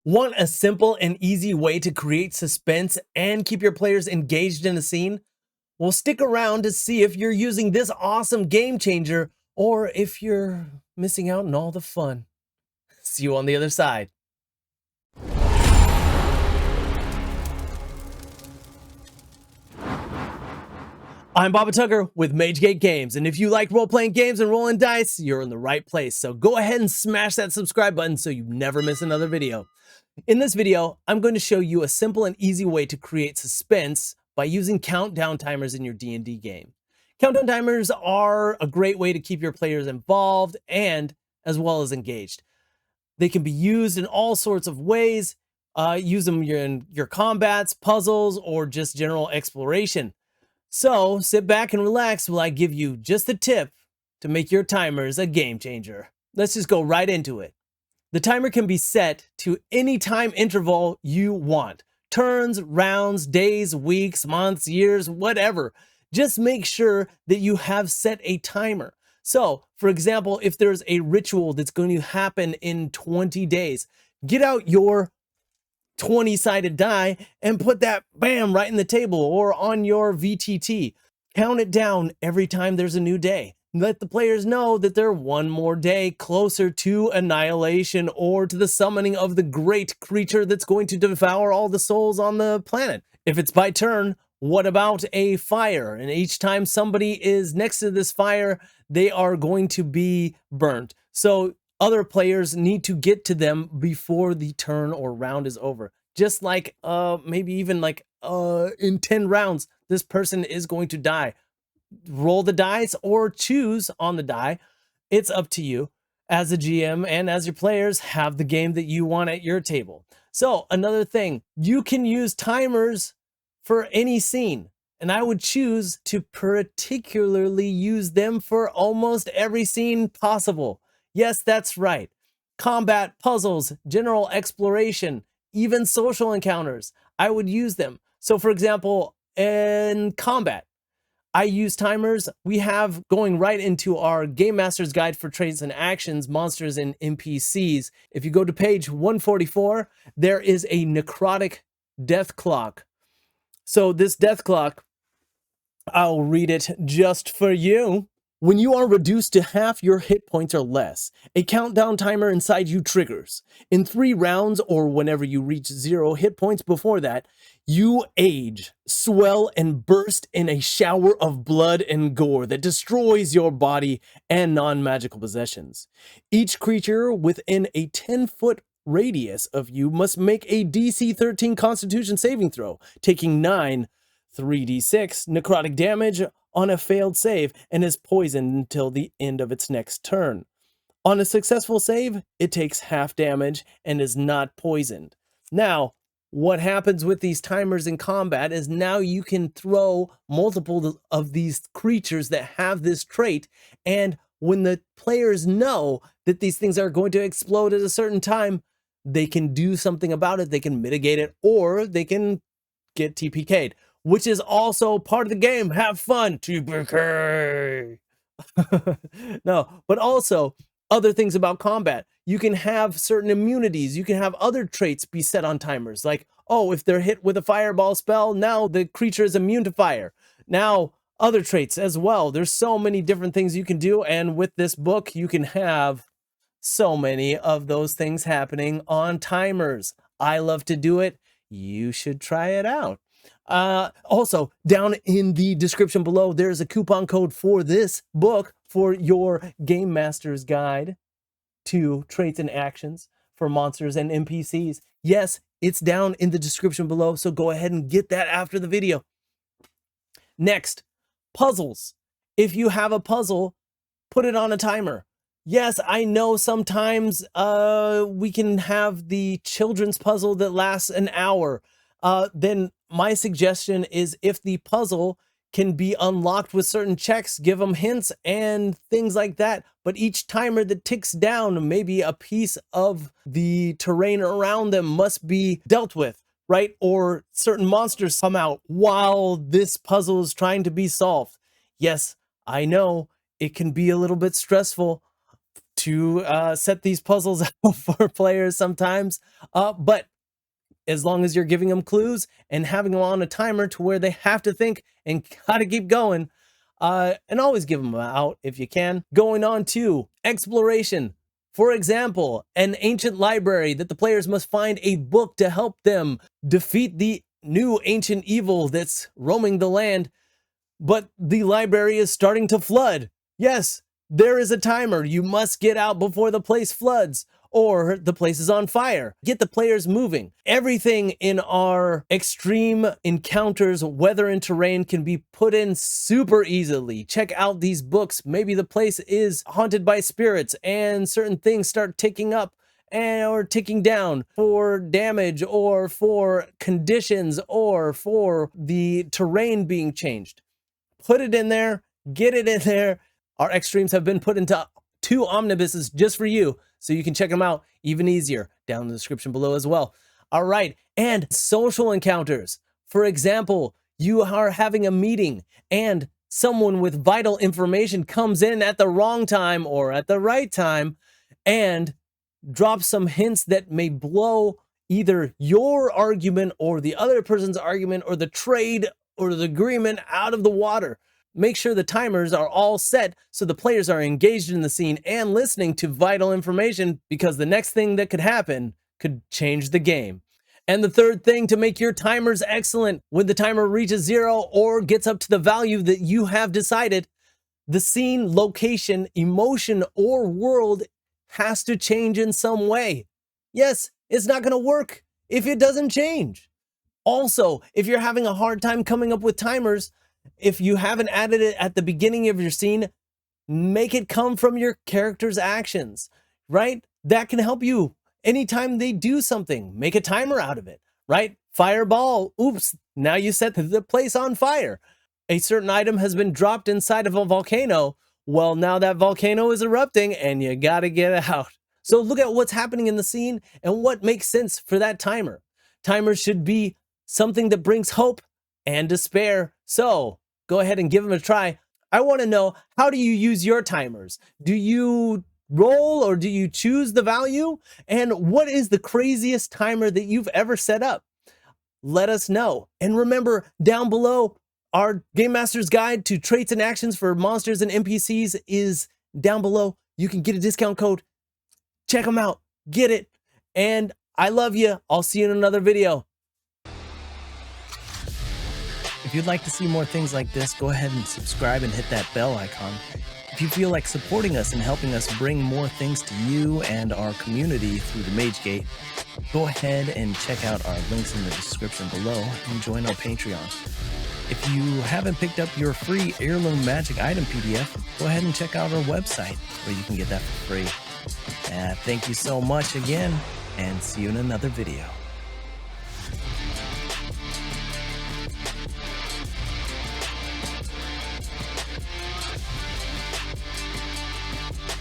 Want a simple and easy way to create suspense and keep your players engaged in a scene? Well, stick around to see if you're using this awesome game changer or if you're missing out on all the fun. See you on the other side. I'm Baba Tucker with MageGate Games, and if you like role-playing games and rolling dice, you're in the right place. So go ahead and smash that subscribe button so you never miss another video. In this video, I'm going to show you a simple and easy way to create suspense by using countdown timers in your D&D game. Countdown timers are a great way to keep your players involved and as well as engaged. They can be used in all sorts of ways. Use them in your combats, puzzles, or just general exploration. So sit back and relax while I give you just the tip to make your timers a game changer. Let's just go right into it. The timer can be set to any time interval you want. Turns, rounds, days, weeks, months, years, whatever. Just make sure that you have set a timer. So, for example, if there's a ritual that's going to happen in 20 days, get out your 20-sided die and put that bam right in the table or on your VTT. Count it down every time there's a new day. Let the players know that they're one more day closer to annihilation or to the summoning of the great creature that's going to devour all the souls on the planet. If it's by turn, what about a fire? And each time somebody is next to this fire, they are going to be burnt. So other players need to get to them before the turn or round is over. Just like maybe even like in 10 rounds, this person is going to die. Roll the dice or choose on the die. It's up to you as a GM, and as your players have the game that you want at your table. So another thing, you can use timers for any scene, and I would choose to particularly use them for almost every scene possible. Yes, that's right. Combat, puzzles, general exploration, even social encounters, I would use them. So for example, in combat, I use timers. We have going right into our Game Master's Guide for Traits and Actions, Monsters and NPCs. If you go to page 144, there is a necrotic death clock. So this death clock, I'll read it just for you. When you are reduced to half your hit points or less, a countdown timer inside you triggers. In 3 rounds or whenever you reach 0 hit points before that, you age, swell, and burst in a shower of blood and gore that destroys your body and non-magical possessions. Each creature within a 10-foot radius of you must make a DC 13 Constitution saving throw, taking 9 3d6 necrotic damage on a failed save and is poisoned until the end of its next turn. On a successful save, it takes half damage and is not poisoned. Now, what happens with these timers in combat is now you can throw multiple of these creatures that have this trait, and when the players know that these things are going to explode at a certain time, they can do something about it, they can mitigate it, or they can get TPK'd. Which is also part of the game. Have fun, TPK. No, but also other things about combat. You can have certain immunities. You can have other traits be set on timers. Like, oh, if they're hit with a fireball spell, now the creature is immune to fire. Now, other traits as well. There's so many different things you can do. And with this book, you can have so many of those things happening on timers. I love to do it. You should try it out. Also, down in the description below, there's a coupon code for this book for your Game Master's Guide to Traits and Actions for Monsters and NPCs. Yes, it's down in the description below, so go ahead and get that after the video. Next, puzzles. If you have a puzzle, put it on a timer. Yes, I know sometimes we can have the children's puzzle that lasts an hour. Then my suggestion is if the puzzle can be unlocked with certain checks, give them hints and things like that. But each timer that ticks down, maybe a piece of the terrain around them must be dealt with, right? Or certain monsters come out while this puzzle is trying to be solved. Yes, I know it can be a little bit stressful. to set these puzzles out for players sometimes. But as long as you're giving them clues and having them on a timer to where they have to think and gotta keep going, and always give them out if you can. Going on to exploration. For example, an ancient library that the players must find a book to help them defeat the new ancient evil that's roaming the land, but the library is starting to flood. Yes, there is a timer. You must get out before the place floods or the place is on fire. Get the players moving. Everything in our extreme encounters, weather and terrain, can be put in super easily. Check out these books. Maybe the place is haunted by spirits and certain things start ticking up or ticking down for damage or for conditions or for the terrain being changed. Put it in there, get it in there. Our extremes have been put into 2 omnibuses just for you, so you can check them out even easier down in the description below as well. All right, and social encounters. For example, you are having a meeting and someone with vital information comes in at the wrong time or at the right time and drops some hints that may blow either your argument or the other person's argument or the trade or the agreement out of the water. Make sure the timers are all set so the players are engaged in the scene and listening to vital information, because the next thing that could happen could change the game. And the third thing to make your timers excellent: when the timer reaches 0 or gets up to the value that you have decided, the scene, location, emotion, or world has to change in some way. Yes, it's not going to work if it doesn't change. Also, if you're having a hard time coming up with timers, if you haven't added it at the beginning of your scene, make it come from your character's actions, right? That can help you. Anytime they do something, make a timer out of it, right? Fireball, oops, now you set the place on fire. A certain item has been dropped inside of a volcano. Well, now that volcano is erupting and you gotta get out. So look at what's happening in the scene and what makes sense for that timer. Timers should be something that brings hope and despair. So go ahead and give them a try. I want to know, how do you use your timers? Do you roll or do you choose the value? And what is the craziest timer that you've ever set up? Let us know. And remember, down below, our Game Master's Guide to Traits and Actions for Monsters and NPCs is down below. You can get a discount code. Check them out. Get it. And I love you. I'll see you in another video. If you'd like to see more things like this, go ahead and subscribe and hit that bell icon. If you feel like supporting us and helping us bring more things to you and our community through the MageGate, go ahead and check out our links in the description below and join our Patreon. If you haven't picked up your free Heirloom Magic Item PDF, go ahead and check out our website where you can get that for free. Thank you so much again, and see you in another video.